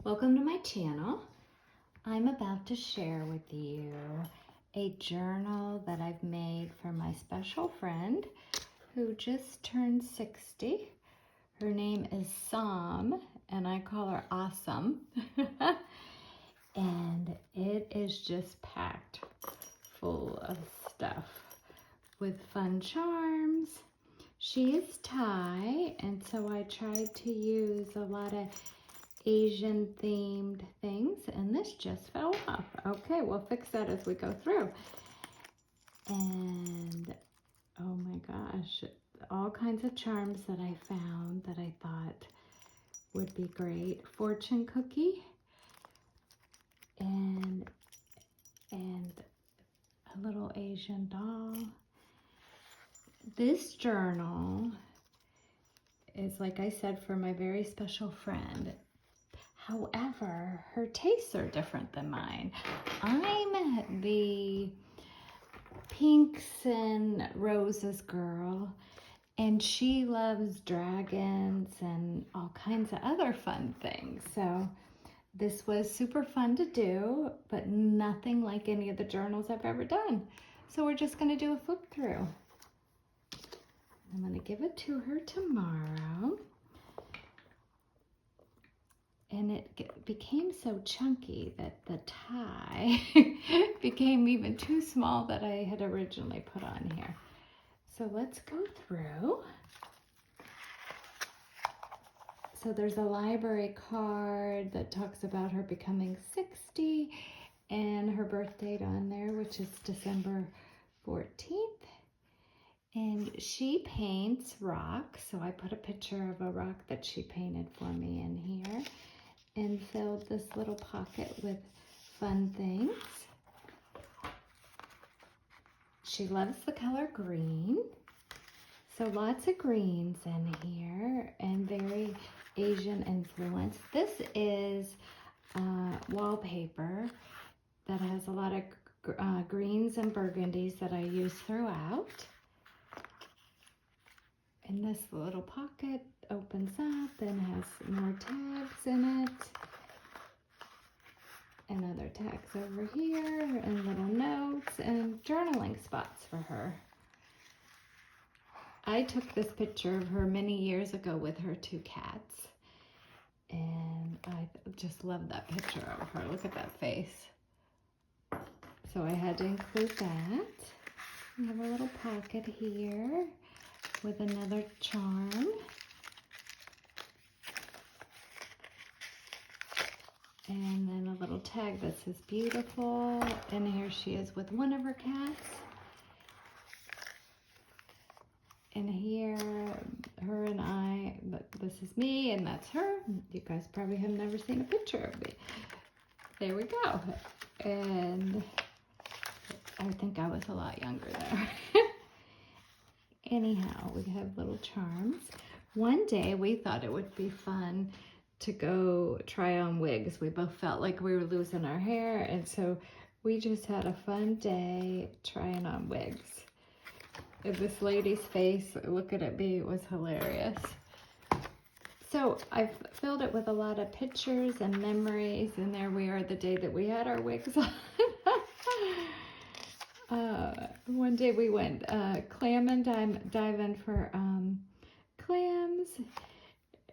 Welcome to my channel. I'm about to share with you a journal that I've made for my special friend who just turned 60. Her name is Sam, and I call her Awesome. And it is just packed full of stuff with fun charms. She is Thai, and so I tried to use a lot of Asian themed things, and this just fell off. Okay, we'll fix that as we go through. And oh my gosh, all kinds of charms that I found that I thought would be great. Fortune cookie and a little Asian doll. This journal is, like I said, for my very special friend. However, her tastes are different than mine. I'm the pinks and roses girl, and she loves dragons and all kinds of other fun things. So this was super fun to do, but nothing like any of the journals I've ever done. So we're just going to do a flip through. I'm going to give it to her tomorrow. And it became so chunky that the tie became even too small that I had originally put on here. So let's go through. So there's a library card that talks about her becoming 60 and her birth date on there, which is December 14th. And she paints rocks, so I put a picture of a rock that she painted for me in here and filled this little pocket with fun things. She loves the color green, so lots of greens in here and very Asian influence. This is wallpaper that has a lot of greens and burgundies that I use throughout. And this little pocket opens up and has more tags in it. And other tags over here, and little notes and journaling spots for her. I took this picture of her many years ago with her 2 cats. And I just love that picture of her. Look at that face. So I had to include that. We have a little pocket here with another charm. And then a little tag that says beautiful. And here she is with one of her cats. And here, her and I, but this is me and that's her. You guys probably have never seen a picture of me. There we go. And I think I was a lot younger there. Anyhow, we have little charms. One day we thought it would be fun to go try on wigs. We both felt like we were losing our hair, and so we just had a fun day trying on wigs. And this lady's face, looking at me, it was hilarious. So I've filled it with a lot of pictures and memories, and there we are the day that we had our wigs on. One day we went clamming, diving for clams.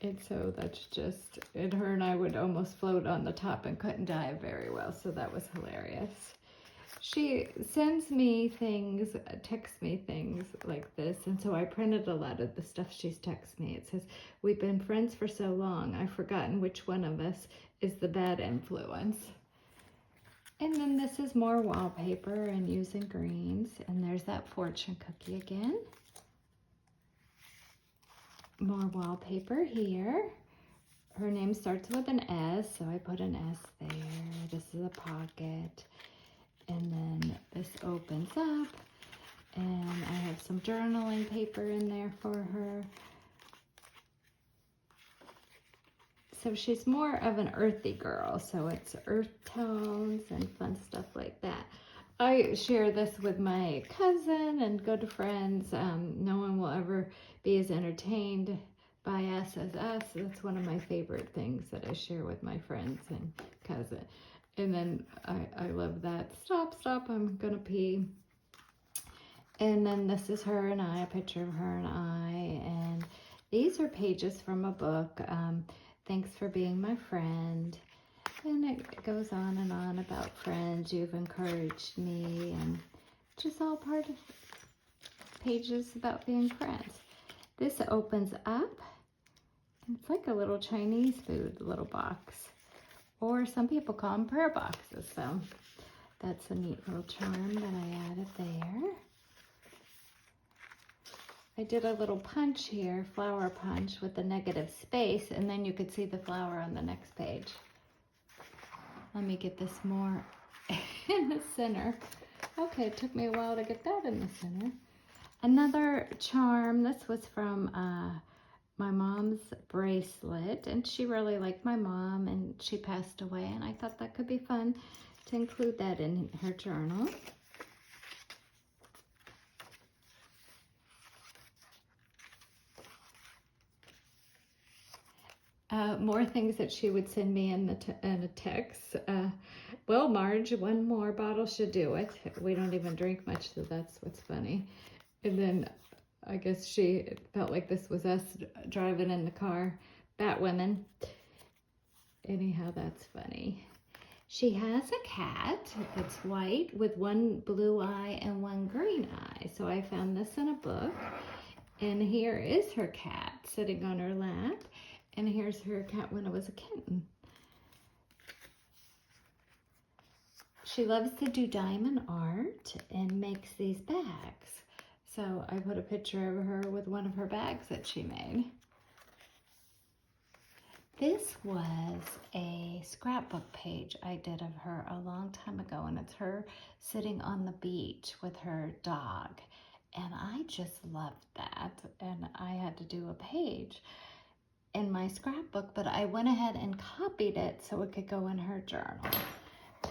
And so that's just, and her and I would almost float on the top and couldn't dive very well, so that was hilarious. She sends me things, texts me things like this, and so I printed a lot of the stuff she's texted me. It says, "We've been friends for so long, I've forgotten which one of us is the bad influence." And then this is more wallpaper and using greens, and there's that fortune cookie again. More wallpaper here. Her name starts with an S, so I put an S there. This is a pocket. And then this opens up, and I have some journaling paper in there for her. So she's more of an earthy girl, so it's earth tones and fun stuff like that. I share this with my cousin and good friends. No one will ever be as entertained by us as us. That's one of my favorite things that I share with my friends and cousin. And then I love that. Stop, I'm gonna pee. And then this is her and I, a picture of her and I. And these are pages from a book. Thanks for being my friend. And it goes on and on about friends. You've encouraged me, and just all part of pages about being friends. This opens up, and it's like a little Chinese food little box, or some people call them prayer boxes. So that's a neat little charm that I added there. I did a little punch here, flower punch with a negative space, and then you could see the flower on the next page. Let me get this more in the center. Okay, it took me a while to get that in the center. Another charm, this was from my mom's bracelet, and she really liked my mom, and she passed away, and I thought that could be fun to include that in her journal. More things that she would send me in a text. Well, Marge, one more bottle should do it. We don't even drink much, so that's what's funny. And then I guess she felt like this was us driving in the car. Batwomen. Anyhow, that's funny. She has a cat that's white with one blue eye and one green eye. So I found this in a book. And here is her cat sitting on her lap. And here's her cat when it was a kitten. She loves to do diamond art and makes these bags. So I put a picture of her with one of her bags that she made. This was a scrapbook page I did of her a long time ago, and it's her sitting on the beach with her dog. And I just loved that, and I had to do a page in my scrapbook, but I went ahead and copied it so it could go in her journal.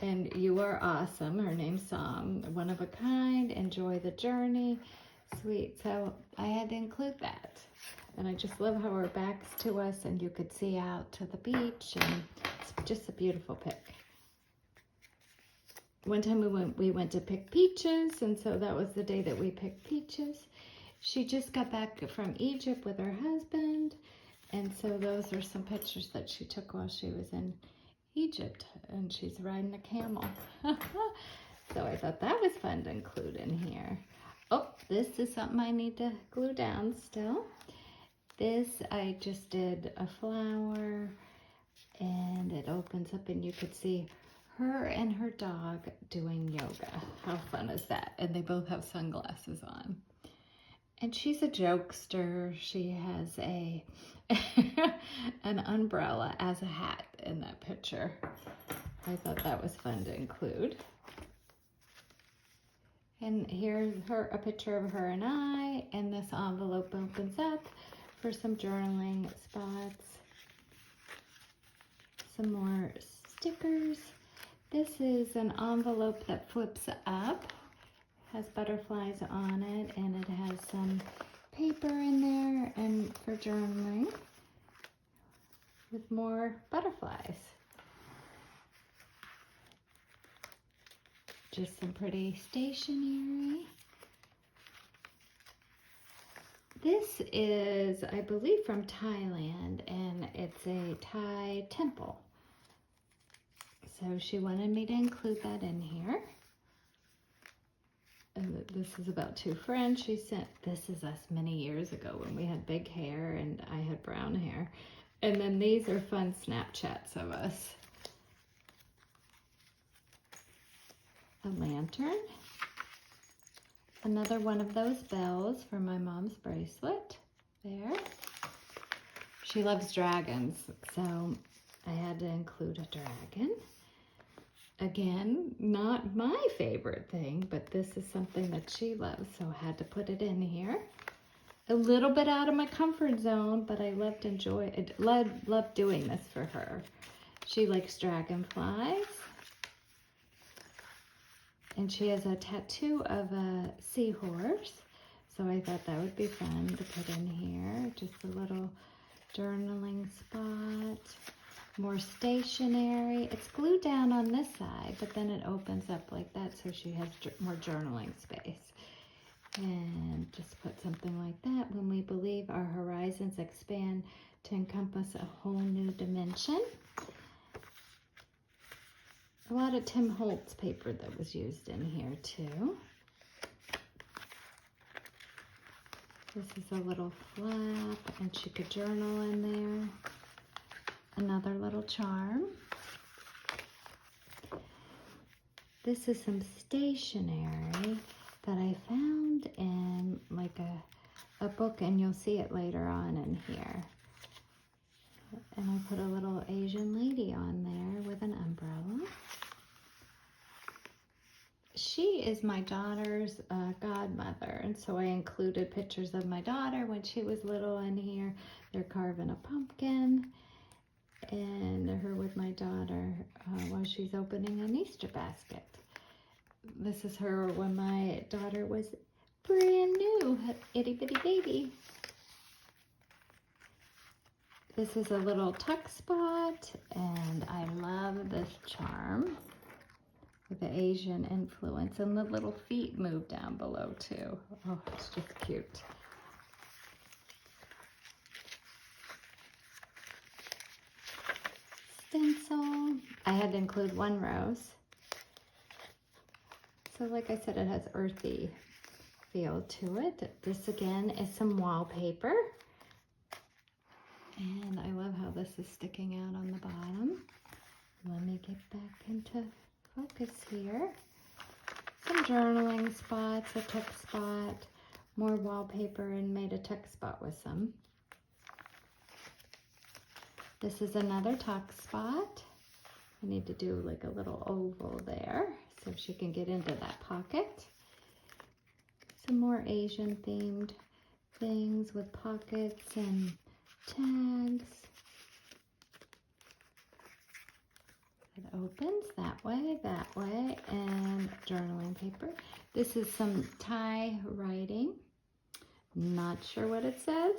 And you are awesome. Her name's Song. One of a kind. Enjoy the journey. Sweet. So I had to include that. And I just love how her back's to us and you could see out to the beach, and it's just a beautiful pic. One time we went to pick peaches, and so that was the day that we picked peaches. She just got back from Egypt with her husband. And so those are some pictures that she took while she was in Egypt, and she's riding a camel. So I thought that was fun to include in here. Oh, this is something I need to glue down still. This, I just did a flower, and it opens up and you could see her and her dog doing yoga. How fun is that? And they both have sunglasses on. And she's a jokester. She has an umbrella as a hat in that picture. I thought that was fun to include. And here's a picture of her and I, and this envelope opens up for some journaling spots. Some more stickers. This is an envelope that flips up. Has butterflies on it, and it has some paper in there and for journaling with more butterflies. Just some pretty stationery. This is, I believe, from Thailand, and it's a Thai temple. So she wanted me to include that in here. And this is about two friends she sent. This is us many years ago when we had big hair and I had brown hair. And then these are fun Snapchats of us. A lantern. Another one of those bells for my mom's bracelet. There. She loves dragons, so I had to include a dragon. Again, not my favorite thing, but this is something that she loves, so I had to put it in here. A little bit out of my comfort zone, but I loved doing this for her. She likes dragonflies. And she has a tattoo of a seahorse, so I thought that would be fun to put in here. Just a little journaling spot, more stationery. It's glued down on this side, but then it opens up like that so she has more journaling space. And just put something like that. When we believe our horizons expand to encompass a whole new dimension. A lot of Tim Holtz paper that was used in here too. This is a little flap, and she could journal in there. Another little charm. This is some stationery that I found in like a book, and you'll see it later on in here. And I put a little Asian lady on there with an umbrella. She is my daughter's godmother, and so I included pictures of my daughter when she was little in here. They're carving a pumpkin, and her with my daughter while she's opening an Easter basket. This is her when my daughter was brand new, itty bitty baby. This is a little tuck spot, and I love this charm with the Asian influence, and the little feet move down below too. Oh, it's just cute. Stencil. I had to include one rose. So like I said, it has earthy feel to it. This again is some wallpaper. And I love how this is sticking out on the bottom. Let me get back into focus here. Some journaling spots, a tuck spot, more wallpaper, and made a tuck spot with some. This is another tuck spot. I need to do like a little oval there so she can get into that pocket. Some more Asian themed things with pockets and tags. It opens that way, and journaling paper. This is some Thai writing. Not sure what it says.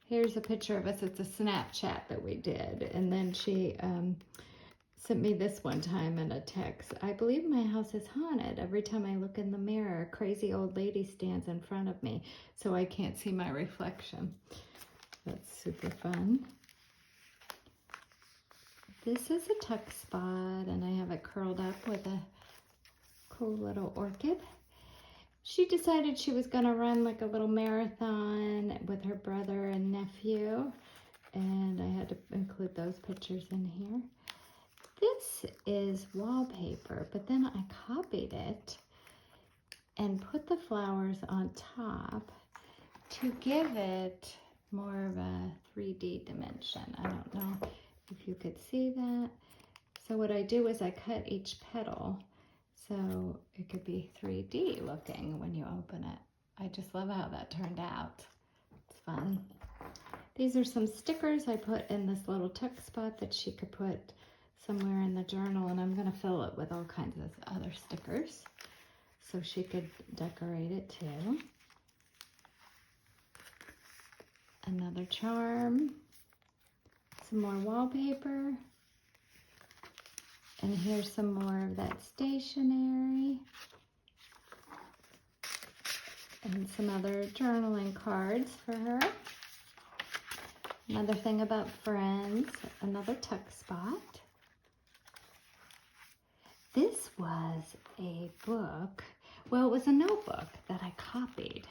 Here's a picture of us. It's a Snapchat that we did. And then she sent me this one time in a text. I believe my house is haunted. Every time I look in the mirror, a crazy old lady stands in front of me, so I can't see my reflection. That's super fun. This is a tuck spot, and I have it curled up with a cool little orchid. She decided she was going to run like a little marathon with her brother and nephew, and I had to include those pictures in here. This is wallpaper, but then I copied it and put the flowers on top to give it more of a 3D dimension. I don't know if you could see that. So what I do is I cut each petal so it could be 3D looking when you open it. I just love how that turned out. It's fun. These are some stickers I put in this little tuck spot that she could put somewhere in the journal, and I'm going to fill it with all kinds of other stickers so she could decorate it too. Another charm, some more wallpaper, and here's some more of that stationery, and some other journaling cards for her. Another thing about friends, another tuck spot. This was a book, well, it was a notebook that I copied.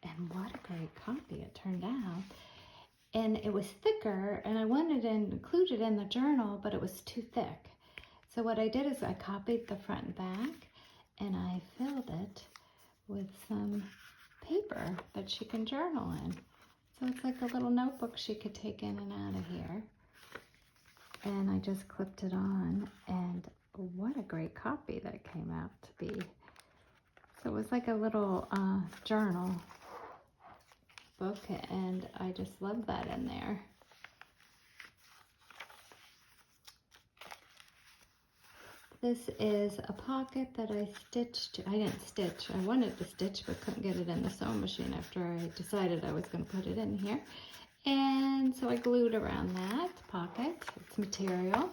And what a great copy it turned out. And it was thicker, and I wanted to include it in the journal, but it was too thick. So what I did is I copied the front and back, and I filled it with some paper that she can journal in. So it's like a little notebook she could take in and out of here. And I just clipped it on, and what a great copy that came out to be. So it was like a little journal book, and I just love that in there. This is a pocket that I stitched. I didn't stitch. I wanted to stitch, but couldn't get it in the sewing machine after I decided I was going to put it in here. And so I glued around that pocket. It's material.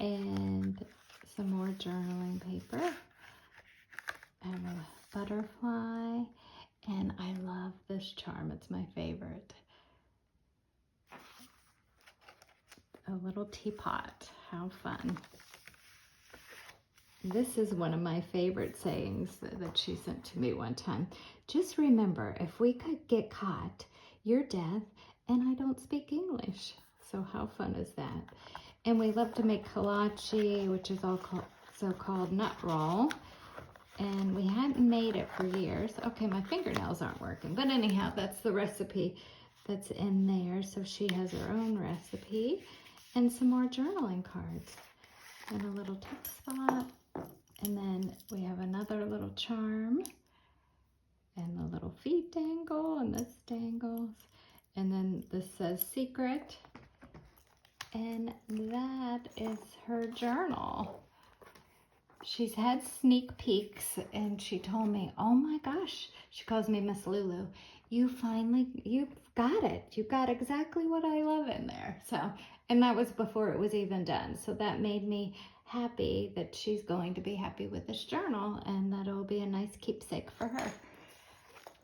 And some more journaling paper. I have a butterfly. And I love this charm. It's my favorite. A little teapot. How fun. This is one of my favorite sayings that she sent to me one time. Just remember, if we could get caught, you're deaf and I don't speak English. So how fun is that? And we love to make kolache, which is also called nut roll. And we hadn't made it for years. Okay, my fingernails aren't working. But anyhow, that's the recipe that's in there. So she has her own recipe. And some more journaling cards. And a little tuck spot. And then we have another little charm. And the little feet dangle. And this dangles. And then this says secret. And that is her journal. She's had sneak peeks and she told me, oh my gosh, she calls me Miss Lulu. You've got it. You got exactly what I love in there. So, and that was before it was even done. So that made me happy that she's going to be happy with this journal and that it'll be a nice keepsake for her.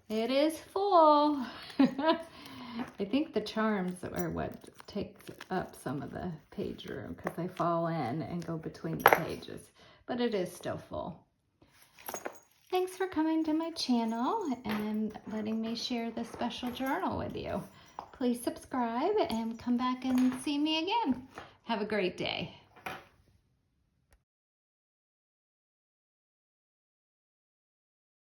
It is full. I think the charms are what takes up some of the page room because they fall in and go between the pages. But it is still full. Thanks for coming to my channel and letting me share this special journal with you. Please subscribe and come back and see me again. Have a great day.